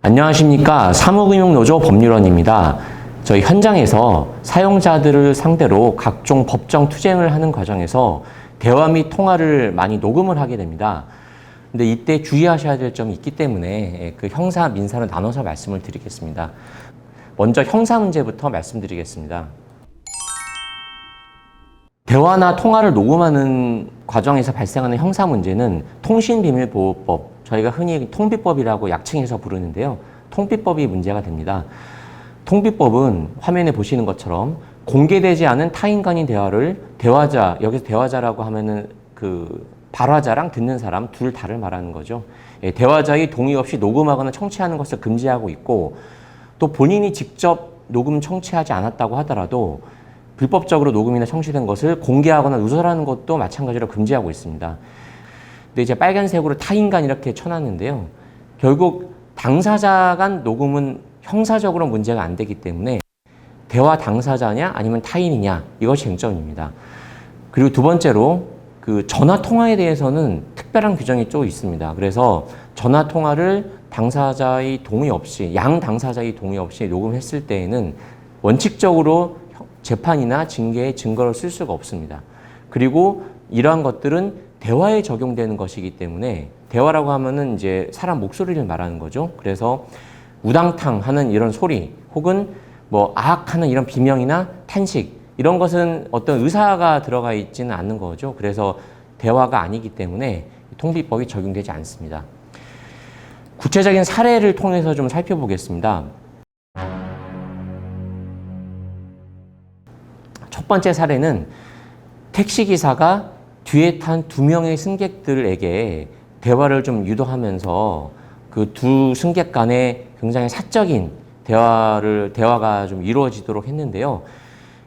안녕하십니까. 사무금융노조 법률원입니다. 저희 현장에서 사용자들을 상대로 각종 법정 투쟁을 하는 과정에서 대화 및 통화를 많이 녹음을 하게 됩니다. 근데 이때 주의하셔야 될 점이 있기 때문에 그 형사, 민사로 나눠서 말씀을 드리겠습니다. 먼저 형사 문제부터 말씀드리겠습니다. 대화나 통화를 녹음하는 과정에서 발생하는 형사 문제는 통신비밀보호법, 저희가 흔히 통비법이라고 약칭해서 부르는데요. 통비법이 문제가 됩니다. 통비법은 화면에 보시는 것처럼 공개되지 않은 타인 간의 대화를 대화자, 여기서 대화자라고 하면은 그 발화자랑 듣는 사람 둘 다를 말하는 거죠. 대화자의 동의 없이 녹음하거나 청취하는 것을 금지하고 있고, 또 본인이 직접 녹음 청취하지 않았다고 하더라도 불법적으로 녹음이나 청취된 것을 공개하거나 누설하는 것도 마찬가지로 금지하고 있습니다. 근데 이제 빨간색으로 타인 간 이렇게 쳐놨는데요. 결국 당사자 간 녹음은 형사적으로 문제가 안 되기 때문에 대화 당사자냐 아니면 타인이냐 이것이 쟁점입니다. 그리고 두 번째로 그 전화 통화에 대해서는 특별한 규정이 또 있습니다. 그래서 전화 통화를 당사자의 동의 없이, 양 당사자의 동의 없이 녹음했을 때에는 원칙적으로 재판이나 징계의 증거를 쓸 수가 없습니다. 그리고 이러한 것들은 대화에 적용되는 것이기 때문에, 대화라고 하면은 이제 사람 목소리를 말하는 거죠. 그래서 우당탕 하는 이런 소리, 혹은 뭐 아악하는 이런 비명이나 탄식, 이런 것은 어떤 의사가 들어가 있지는 않는 거죠. 그래서 대화가 아니기 때문에 통비법이 적용되지 않습니다. 구체적인 사례를 통해서 좀 살펴보겠습니다. 첫 번째 사례는 택시기사가 뒤에 탄 두 명의 승객들에게 대화를 좀 유도하면서 그 두 승객 간에 굉장히 사적인 대화가 좀 이루어지도록 했는데요.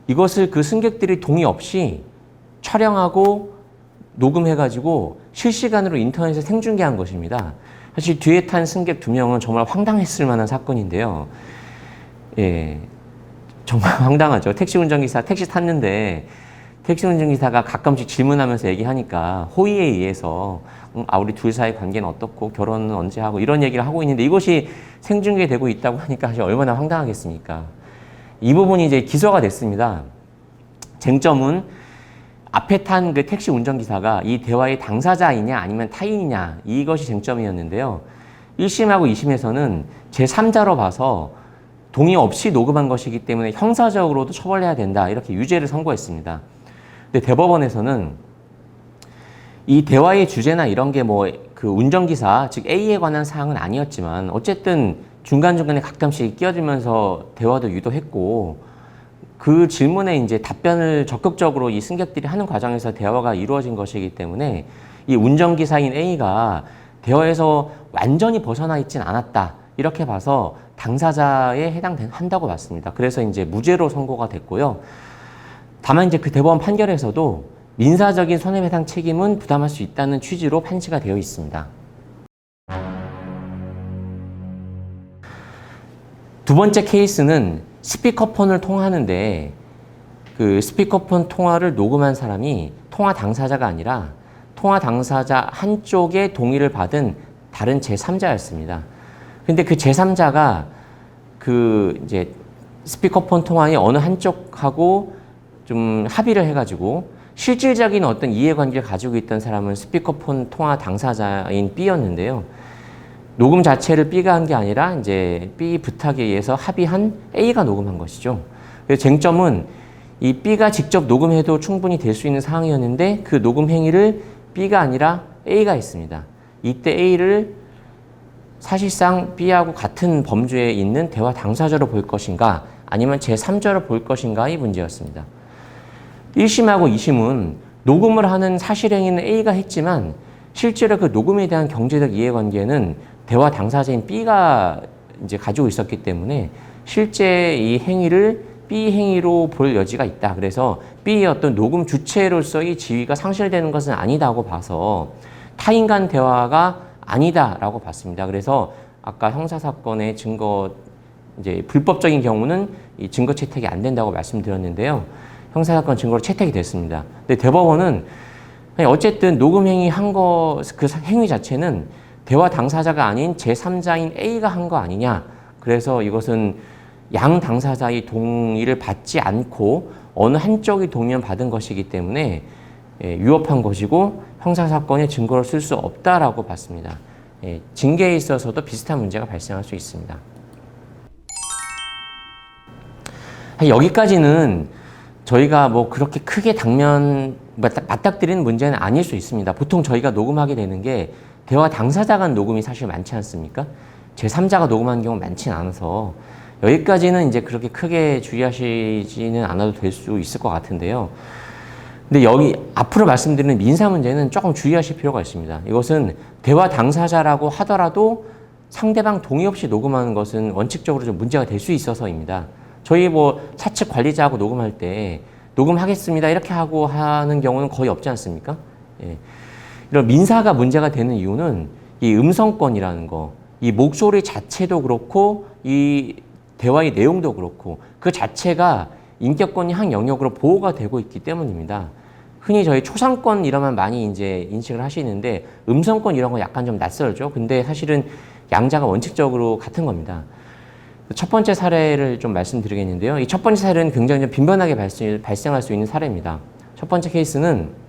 이것을 그 승객들이 동의 없이 촬영하고 녹음해가지고 실시간으로 인터넷에 생중계한 것입니다. 사실 뒤에 탄 승객 두 명은 정말 황당했을 만한 사건인데요. 예, 정말 황당하죠. 택시 운전기사 택시 탔는데 택시 운전기사가 가끔씩 질문하면서 얘기하니까 호의에 의해서 우리 둘 사이 관계는 어떻고 결혼은 언제 하고 이런 얘기를 하고 있는데 이것이 생중계되고 있다고 하니까 사실 얼마나 황당하겠습니까? 이 부분이 이제 기소가 됐습니다. 쟁점은 앞에 탄 그 택시 운전기사가 이 대화의 당사자이냐 아니면 타인이냐 이것이 쟁점이었는데요. 1심하고 2심에서는 제3자로 봐서 동의 없이 녹음한 것이기 때문에 형사적으로도 처벌해야 된다 이렇게 유죄를 선고했습니다. 근데 대법원에서는 이 대화의 주제나 이런 게 뭐 그 운전기사 즉 A에 관한 사항은 아니었지만 어쨌든 중간중간에 가끔씩 끼어들면서 대화도 유도했고 그 질문에 이제 답변을 적극적으로 이 승객들이 하는 과정에서 대화가 이루어진 것이기 때문에 이 운전기사인 A가 대화에서 완전히 벗어나 있진 않았다 이렇게 봐서 당사자에 해당한다고 봤습니다. 그래서 이제 무죄로 선고가 됐고요. 다만 이제 그 대법원 판결에서도 민사적인 손해배상 책임은 부담할 수 있다는 취지로 판시가 되어 있습니다. 두 번째 케이스는 스피커폰을 통화하는데 그 스피커폰 통화를 녹음한 사람이 통화 당사자가 아니라 통화 당사자 한쪽의 동의를 받은 다른 제3자였습니다. 근데 그 제3자가 그 이제 스피커폰 통화의 어느 한쪽하고 좀 합의를 해가지고 실질적인 어떤 이해관계를 가지고 있던 사람은 스피커폰 통화 당사자인 B였는데요. 녹음 자체를 B가 한 게 아니라 이제 B 부탁에 의해서 합의한 A가 녹음한 것이죠. 그래서 쟁점은 이 B가 직접 녹음해도 충분히 될 수 있는 상황이었는데 그 녹음 행위를 B가 아니라 A가 했습니다. 이때 A를 사실상 B하고 같은 범주에 있는 대화 당사자로 볼 것인가 아니면 제3자로 볼 것인가의 문제였습니다. 1심하고 2심은 녹음을 하는 사실행위는 A가 했지만 실제로 그 녹음에 대한 경제적 이해관계는 대화 당사자인 B가 이제 가지고 있었기 때문에 실제 이 행위를 B 행위로 볼 여지가 있다. 그래서 B의 어떤 녹음 주체로서의 지위가 상실되는 것은 아니다고 봐서 타인 간 대화가 아니다라고 봤습니다. 그래서 아까 형사사건의 증거, 이제 불법적인 경우는 이 증거 채택이 안 된다고 말씀드렸는데요. 형사사건 증거로 채택이 됐습니다. 근데 대법원은 어쨌든 녹음 행위 한 거, 그 행위 자체는 대화 당사자가 아닌 제3자인 A가 한 거 아니냐. 그래서 이것은 양 당사자의 동의를 받지 않고 어느 한쪽이 동의만 받은 것이기 때문에 위법한 것이고 형사사건의 증거로 쓸 수 없다라고 봤습니다. 징계에 있어서도 비슷한 문제가 발생할 수 있습니다. 여기까지는 저희가 뭐 그렇게 크게 맞닥뜨리는 문제는 아닐 수 있습니다. 보통 저희가 녹음하게 되는 게 대화 당사자 간 녹음이 사실 많지 않습니까? 제3자가 녹음하는 경우 많진 않아서 여기까지는 이제 그렇게 크게 주의하시지는 않아도 될 수 있을 것 같은데요. 근데 여기 앞으로 말씀드리는 민사 문제는 조금 주의하실 필요가 있습니다. 이것은 대화 당사자라고 하더라도 상대방 동의 없이 녹음하는 것은 원칙적으로 좀 문제가 될 수 있어서입니다. 저희 뭐 사측 관리자하고 녹음할 때 녹음하겠습니다 이렇게 하고 하는 경우는 거의 없지 않습니까? 이런 민사가 문제가 되는 이유는 이 음성권이라는 거, 이 목소리 자체도 그렇고 이 대화의 내용도 그렇고 그 자체가 인격권이 한 영역으로 보호가 되고 있기 때문입니다. 흔히 저희 초상권 이러면 많이 이제 인식을 하시는데 음성권 이런 거 약간 좀 낯설죠. 근데 사실은 양자가 원칙적으로 같은 겁니다. 첫 번째 사례를 좀 말씀드리겠는데요. 이 첫 번째 사례는 굉장히 좀 빈번하게 발생할 수 있는 사례입니다. 첫 번째 케이스는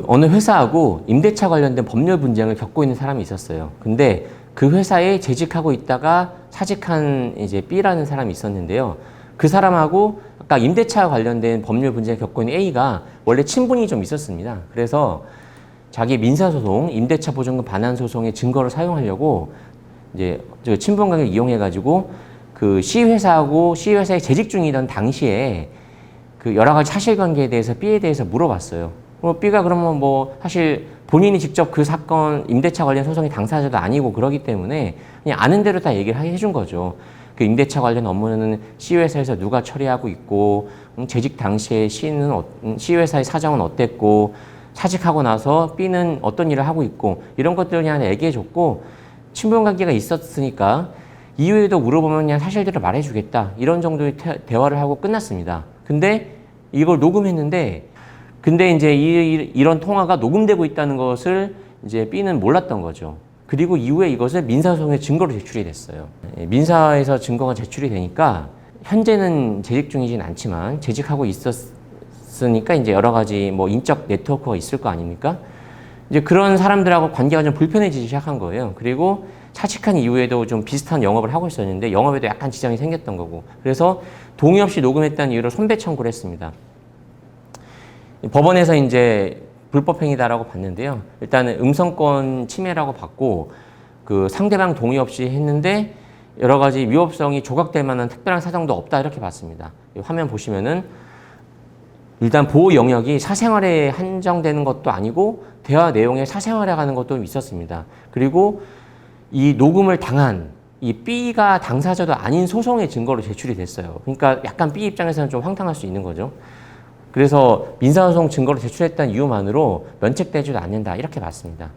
어느 회사하고 임대차 관련된 법률 분쟁을 겪고 있는 사람이 있었어요. 근데 그 회사에 재직하고 있다가 사직한 이제 B라는 사람이 있었는데요. 그 사람하고 아까 임대차 관련된 법률 분쟁을 겪고 있는 A가 원래 친분이 좀 있었습니다. 그래서 자기 민사소송, 임대차 보증금 반환 소송의 증거를 사용하려고 이제 친분 관계를 이용해가지고 그 C 회사하고 C 회사에 재직 중이던 당시에 그 여러 가지 사실관계에 대해서 B에 대해서 물어봤어요. B가 그러면 뭐 사실 본인이 직접 그 사건 임대차 관련 소송의 당사자도 아니고 그러기 때문에 그냥 아는 대로 다 얘기를 해준 거죠. 그 임대차 관련 업무는 C 회사에서 누가 처리하고 있고 재직 당시에 C 회사의 사정은 어땠고 사직하고 나서 B는 어떤 일을 하고 있고 이런 것들을 그냥 얘기해줬고 친분관계가 있었으니까 이후에도 물어보면 그냥 사실대로 말해주겠다 이런 정도의 대화를 하고 끝났습니다. 근데 이걸 녹음했는데 근데 이제 이런 통화가 녹음되고 있다는 것을 이제 B는 몰랐던 거죠. 그리고 이후에 이것을 민사소송의 증거로 제출이 됐어요. 민사에서 증거가 제출이 되니까 현재는 재직 중이진 않지만 재직하고 있었으니까 이제 여러 가지 뭐 인적 네트워크가 있을 거 아닙니까? 이제 그런 사람들하고 관계가 좀 불편해지기 시작한 거예요. 그리고 사직한 이후에도 좀 비슷한 영업을 하고 있었는데 영업에도 약간 지장이 생겼던 거고 그래서 동의 없이 녹음했다는 이유로 손배 청구를 했습니다. 법원에서 이제 불법행위다라고 봤는데요. 일단은 음성권 침해라고 봤고 그 상대방 동의 없이 했는데 여러 가지 위법성이 조각될 만한 특별한 사정도 없다 이렇게 봤습니다. 화면 보시면은 일단 보호 영역이 사생활에 한정되는 것도 아니고 대화 내용에 사생활에 가는 것도 있었습니다. 그리고 이 녹음을 당한 이 B가 당사자도 아닌 소송의 증거로 제출이 됐어요. 그러니까 약간 B 입장에서는 좀 황당할 수 있는 거죠. 그래서 민사소송 증거로 제출했다는 이유만으로 면책되지도 않는다 이렇게 봤습니다.